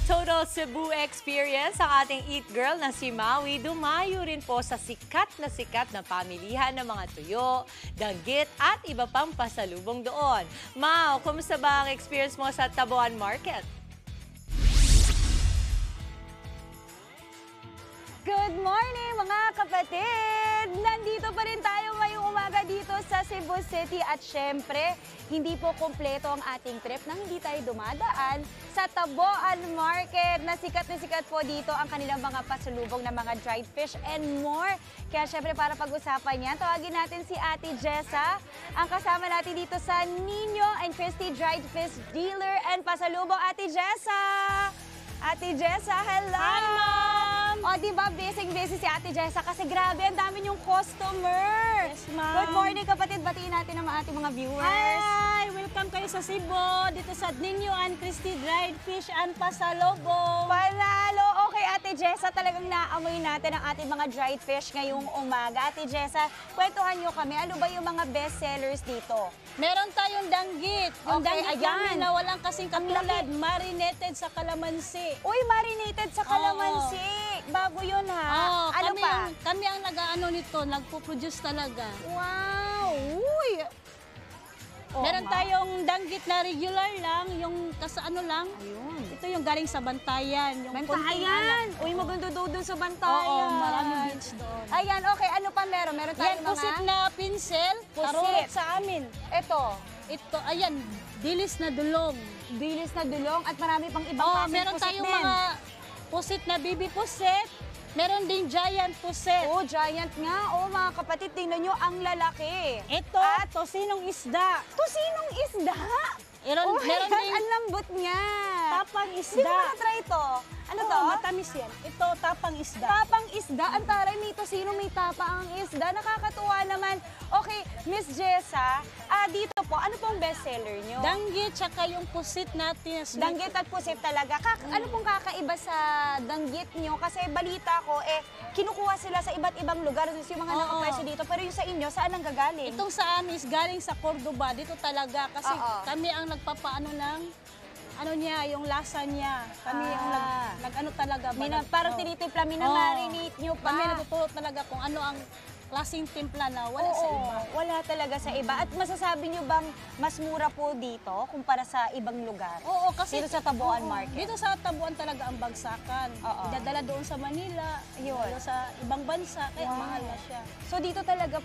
Total Cebu experience ang ating Eat Girl na si Maui. Dumayo rin po sa sikat na pamilihan ng mga tuyo, danggit at iba pang pasalubong doon. Mau, kumusta ba ang experience mo sa Taboan Market? Good morning mga kapatid! Nandito pa rin tayo ngayong umaga dito sa Cebu City at syempre, hindi po kumpleto ang ating trip nang hindi tayo dumadaan sa Taboan Market na sikat po dito ang kanilang mga pasalubong na mga dried fish and more. Kaya syempre para pag-usapan yan, tawagin natin si Ate Jessa, ang kasama natin dito sa Nino and Christy Dried Fish Dealer and Pasalubong. Ate Jessa! Ate Jessa, hello! Hi, Ma'am! O, diba, busy si Ate Jessa kasi grabe, ang dami niyong customer! Yes, Ma'am! Good morning, kapatid. Batiin natin ang ating mga viewers. Hi! Welcome kayo sa Cebu, dito sa Nino and Christy Dried Fish and Pasalubong. Panalo! Okay, Ate Jessa, talagang naamoy natin ang ating mga dried fish ngayong umaga. Ate Jessa, kwentuhan niyo kami, ano ba yung mga best sellers dito? Meron tayong danggit. Yung Okay, danggit ayan. namin na walang kasing Ang katulad, laki. marinated sa kalamansi. Uy, marinated sa kalamansi. Bago yun, ha? Oh, Ano kami pa? kami ang nag-ano nito, nagpo-produce talaga. Wow! Uy! Oh, Meron tayong danggit na regular lang, yung ano lang. Ayun. Ito yung galing sa Bantayan. Yung konting Bantayan! alam. Uy, maganda doon sa Bantayan. Oo, maraming beach doon. Ayan, okay. Ano pa meron? Meron tayong Yan, pusit na pinsel, tarurot sa amin. Ito, Ito, ayan, dilis na dulong. dilis na dulong at marami pang ibang Oh, klaseng meron pusit tayong din. mga pusit na baby pusit. Meron ding giant pusit. Oh, giant nga. Oh, mga kapatid, tingnan nyo, ang lalaki. Ito, tosinong isda. Tosinong isda. Meron, Oh my meron God, ding ang lambot niya. tapang Hindi isda. mo na-try ito. Ano Oo, to? matamis yan. Ito, tapang isda. Tapang isda. Ang taray, may tosino, may tapang ang isda. Nakakatuwa naman. Okay, Miss Jessa, dito po, ano pong bestseller nyo? Danggit, tsaka yung pusit natin. na sweet. Danggit at pusit talaga. Ano pong kakaiba sa danggit nyo? Kasi balita ko, kinukuha sila sa iba't ibang lugar. Yung mga Oo. nakapwesto dito. Pero yung sa inyo, saan ang gagaling? Itong sa amin is galing sa Cordoba. Dito talaga kasi Oo. kami ang nagpapaano ng ano niya, yung lasa niya. Kami yung nag-ano talaga. Parang tinitimpla, minamarinate nyo pa. Kami natutulot talaga kung ano ang klaseng timpla na wala sa Oo, iba. wala talaga sa iba. At masasabi nyo bang mas mura po dito kumpara sa ibang lugar? Oo, kasi Dito sa Taboan oo, Market. Dito sa Taboan talaga ang bagsakan. Oo. Idadala doon sa Manila, Yun. idadala sa ibang bansa, kaya Wow. mahal na siya. So dito talaga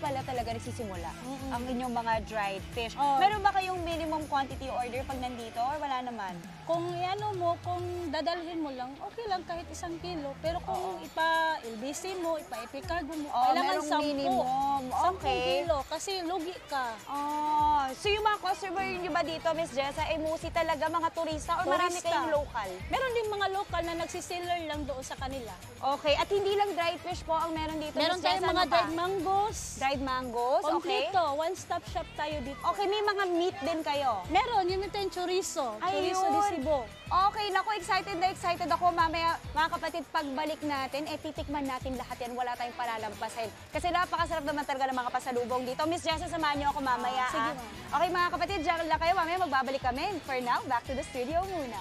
nagsisimula ang inyong mga dried fish. Oo. Meron ba kayong minimum quantity order pag nandito or wala naman? Kung ano mo, kung dadalhin mo lang, okay lang kahit 1 kilo. Pero kung ipa-LBC mo, ipa-Epicargo mo, kailangan merong 10. minimum. 10 Okay. kilo kasi lugi ka. Oh, so yung mga customer nyo ba dito, Miss Jessa, ay mostly talaga mga turista or marami Turista. kayong local? Meron din mga local na nagsiseller lang doon sa kanila. Okay, at hindi lang dried fish po ang meron dito, Meron Miss Jessa, tayong mga ano pa? dried mangoes. Dried mangoes, okay. Kompleto, one-stop shop tayo dito. Okay, may mga meat din kayo. Meron, yun ito yung chorizo. Chorizo de Ayun. Cebu. Okay, naku, excited ako. Mamaya, mga kapatid, pagbalik natin, titikman natin lahat yan. Wala tayong palalampasin. Kasi napakasarap naman talaga ng mga pasalubong dito. Miss Jessa, samahan niyo ako mamaya. Sige, Okay, mga kapatid, diyan lang kayo. Mamaya magbabalik kami. For now, back to the studio muna.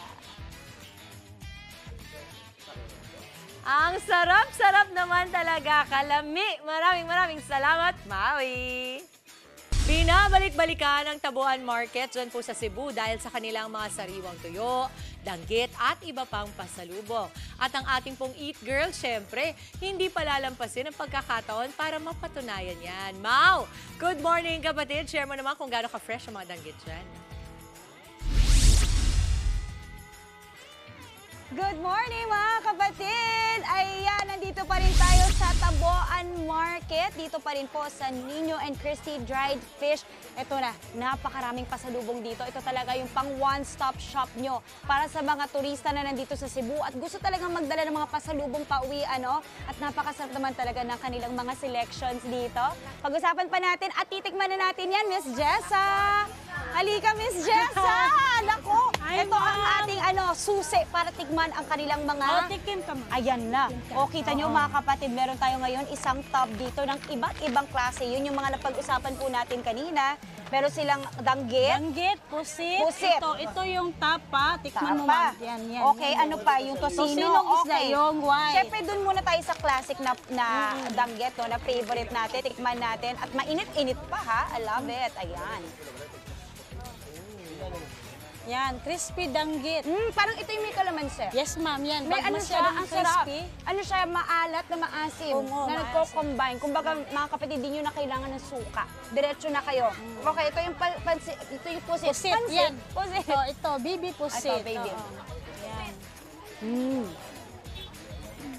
Ang sarap-sarap naman talaga, kalami. Maraming salamat, Maui. Binabalik-balikan ang Taboan Market dyan po sa Cebu dahil sa kanilang mga sariwang tuyo, danggit at iba pang pasalubong. At ang ating pong Eat Girl, syempre, hindi palalampasin ang pagkakataon para mapatunayan yan. Mau, good morning kapatid. Share mo naman kung gaano ka-fresh ang mga danggit dyan. Good morning mga kapatid! Ayan, nandito pa rin tayo sa Taboan Market. Dito pa rin po sa Nino and Christy Dried Fish. Ito na, napakaraming pasalubong dito. Ito talaga yung pang one-stop shop nyo para sa mga turista na nandito sa Cebu at gusto talagang magdala ng mga pasalubong pauwi, ano? At napakasarap naman talaga ng kanilang mga selections dito. Pag-usapan pa natin at titikman na natin yan, Miss Jessa! Halika, Miss Jessa! Naku, Hi, ito ang ma'am. ating susi para tikman ang kanilang mga... Tikim ka man. Ayan na. O, kita nyo mga kapatid, meron tayo ngayon isang tub dito ng iba't ibang klase. Yun yung mga napag-usapan po natin kanina. Meron silang danggit. Danggit, pusit. Pusit. Ito yung tapa. Tikman mo, Tapa. ma'am. Yan. Okay, ano pa? Yung tosino. Tosinong isda, yung white. Siyempre, dun muna tayo sa classic na danggit, no, na favorite natin. Tikman natin. At mainit-init pa, ha? I love it. Ayan. Yan, crispy danggit. Parang ito yung may kalamansi. Yes, ma'am. Yan. May Pag ano siya, masyadong ang sarap. crispy, Ano siya, maalat na maasim. Oo, na maasim. nagko-combine. Kumbaga, mga kapatid, di nyo na kailangan ng suka. Diretso na kayo. Okay, ito yung pansit. Ito yung pusit. Pusit, Pansit. yan. Pusit. ito, bibi pusit. Ito, baby. Oo. Yan.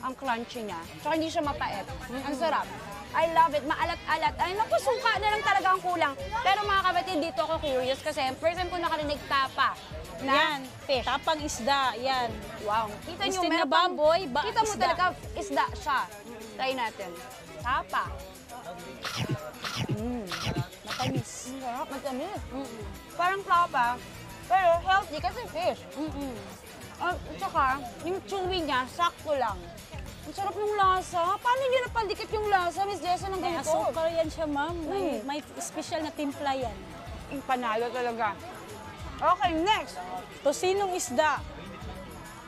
Ang crunchy niya. Tsaka hindi siya mapait. Ang sarap. I love it. Maalat-alat. Ay, naku, suka na lang talaga ang kulang. Pero mga kapatid, dito ako curious kasi first time ko nakarinig tapa na Yan. fish. Tapang isda. Yan. Wow. Kita nyo, Instead na meron pang- baboy, kita mo isda. talaga, isda siya. Try natin. Tapa. Matamis. Ang sarap, matamis. Parang tapa, pero healthy kasi fish. At saka, yung chewy niya, sakto lang. Ang sarap ng lasa. Paano niyo napaldikit yung lasa, Miss Jessa, ng May ganito? asukar yan siya, ma'am. May special na timpla yan. Yung panalo talaga. Okay, next. Tosinong isda.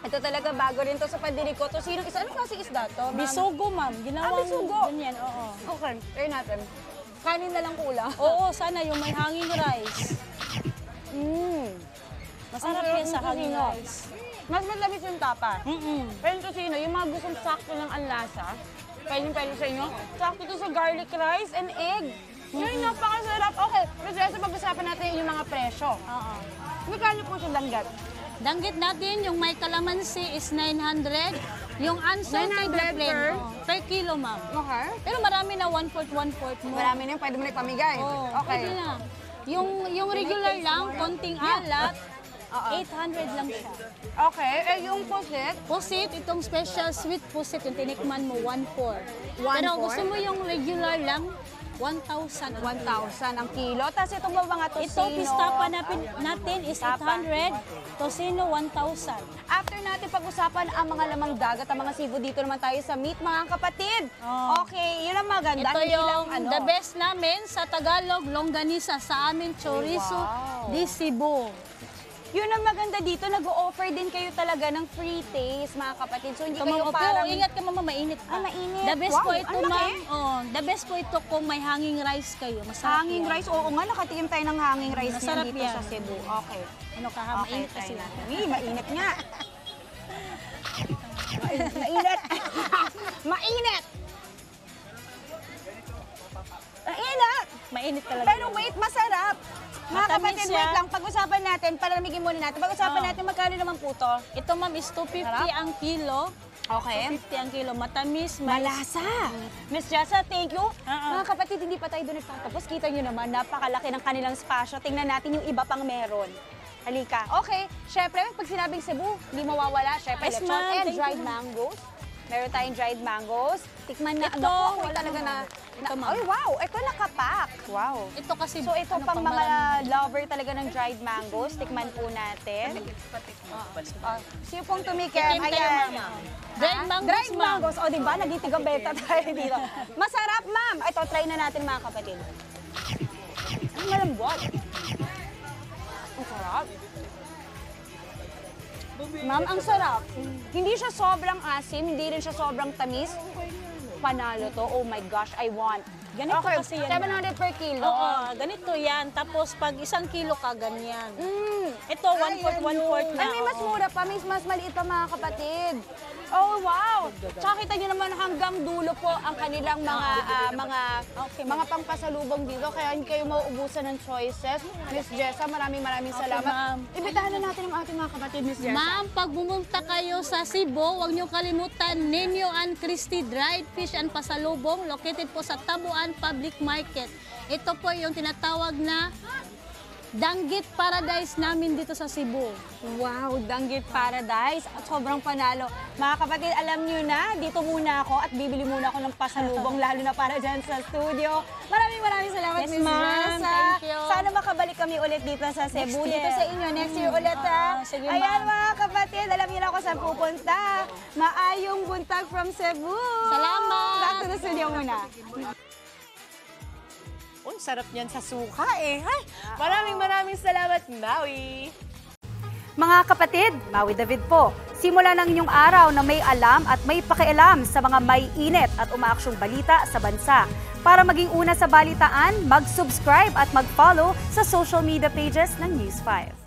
Ito talaga bago rin to sa pandinig ko. To sinong isa? Anong klaseng isda to? ma'am? Bisugo, ma'am. Ginawang bisugo. ganyan, oo. Okay, try natin. Kanin na lang kulang. Oo, sana yung may hanging rice. Masarap Ang yan sa sarap ng hanging tocino. rice. Mas matamis yung tapa. Mm-mm. Pero yung tocino, yung mga gustong sakto lang ang lasa, pwede sa inyo, sakto to sa garlic rice and egg. Yun, napakasarap. Okay, Miss Jessa, pag-usapan natin yung mga presyo. Oo. Magkano po siya langgat? Danggit natin, yung may calamansi is 900. Yung unsalted 900 na plain, per? per kilo, ma'am. Okay. Pero marami na 1/4 mo. Marami na yung pwede mo na ipamigay. Oo, Okay. pwede na. Yung regular lang, konting alat, 800 lang siya. Okay, eh yung pusit, Pusit, itong special sweet pusit, yung tinikman mo, 1/4. 1/4? Pero gusto mo yung regular lang, 1,000. 1,000 ang kilo. Tapos itong mga tosino. Ito, pistapa natin is Tapa. 800, tosino 1,000. After natin pag-usapan ang mga lamang dagat, ang mga seafood, dito naman tayo sa meat, mga kapatid. Oh. Okay, yun ang maganda. Ito Hindi yung lang ano. the best namin sa Tagalog, longganisa. Sa amin, chorizo Wow. di Cebu. Yun ang maganda dito, nag-o-offer din kayo talaga ng free taste, mga kapatid. So hindi kayo Opo, parang... ingat ka mama, mainit pa. mainit. The best Wow, po ito, ang laki. ma'am. Oh, the best po ito kung may hanging rice kayo. Masarap Hanging yan. rice, oo nga, nakatikim tayo ng hanging rice Masarap dito yan. sa Cebu. Okay. Ano ka, ha? Okay, Mainit try kasi. natin. Mainit nga. Mainit. Mainit. Mainit. Mainit talaga. Pero wait, masarap. Mga Matamis kapatid, siya. wait lang. Pag-usapan natin, palamigin muna natin. Pag-usapan Oo. natin, magkano naman po to? Ito, ma'am, is 250 Sarap. ang kilo. Okay. 250 ang kilo. Matamis, may... Malasa. Miss Jessa, thank you. Oo. Mga kapatid, hindi pa tayo doon nagtatapos. Kita nyo naman, napakalaki ng kanilang spasyo. Tingnan natin yung iba pang meron. Halika. Okay, syempre, pag sinabing Cebu, hindi mawawala. Syempre, Yes, lechon ma'am. and Thank dried you. mangoes. Meron tayong dried mangoes. Tikman na. Ito, Naku, wala talaga na. naman. Ito, ma'am. Ay, wow. Ito nakapak. Wow. Ito kasi... So, ito ano, pang mga marami. lover talaga ng dried mangoes. Tikman po natin. Sino pong tumikim? Tikim kayo, Ayan. ma'am. Dried mangoes, Dried ma'am. mangoes. O, diba? Nagtitigabeta tayo dito. Masarap, ma'am. Ito, try na natin, mga kapatid. Ang malambot. Ang sarap. Ma'am, ang sarap. Hindi siya sobrang asim, hindi rin siya sobrang tamis. Panalo to. Oh my gosh, I want. Ganito Okay, kasi yan, 700 per kilo. Oo, ganito yan. Tapos pag 1 kilo ka, ganyan. Ito, 1/4 na. Ay, may mas oo. mura pa, may mas maliit pa, mga kapatid. Oh, wow! Tsaka kita nyo naman hanggang dulo po ang kanilang mga pangpasalubong dito. Kaya hindi kayo mauubusan ng choices. Miss Jessa, maraming salamat. ma'am. Ibitahan na natin ang ating mga kapatid, Miss Jessa. Ma'am, pag bumunta kayo sa Cebu, huwag niyo kalimutan Nino and Christie Dried Fish and Pasalubong located po sa Tabuan Public Market. Ito po yung tinatawag na Danggit Paradise namin dito sa Cebu. Wow, Danggit Paradise. At sobrang panalo. Mga kapatid, alam nyo na, dito muna ako at bibili muna ako ng pasalubong, lalo na para dyan sa studio. Maraming salamat, Yes, Miss ma'am. Jessa. Thank you. Sana makabalik kami ulit dito sa Cebu. Next year. Dito sa inyo, next year ulit ha. Sige, Ayan ma'am. mga kapatid, alam niyo na ako saan pupunta. Maayong buntag from Cebu. Salamat. Back to the studio muna. Un, sarap niyan sa suka eh. Hay, maraming salamat, Maui. Mga kapatid, Maui David po. Simula ng inyong araw na may alam at may pakialam sa mga may init at umaaksyong balita sa bansa. Para maging una sa balitaan, mag-subscribe at mag-follow sa social media pages ng News 5.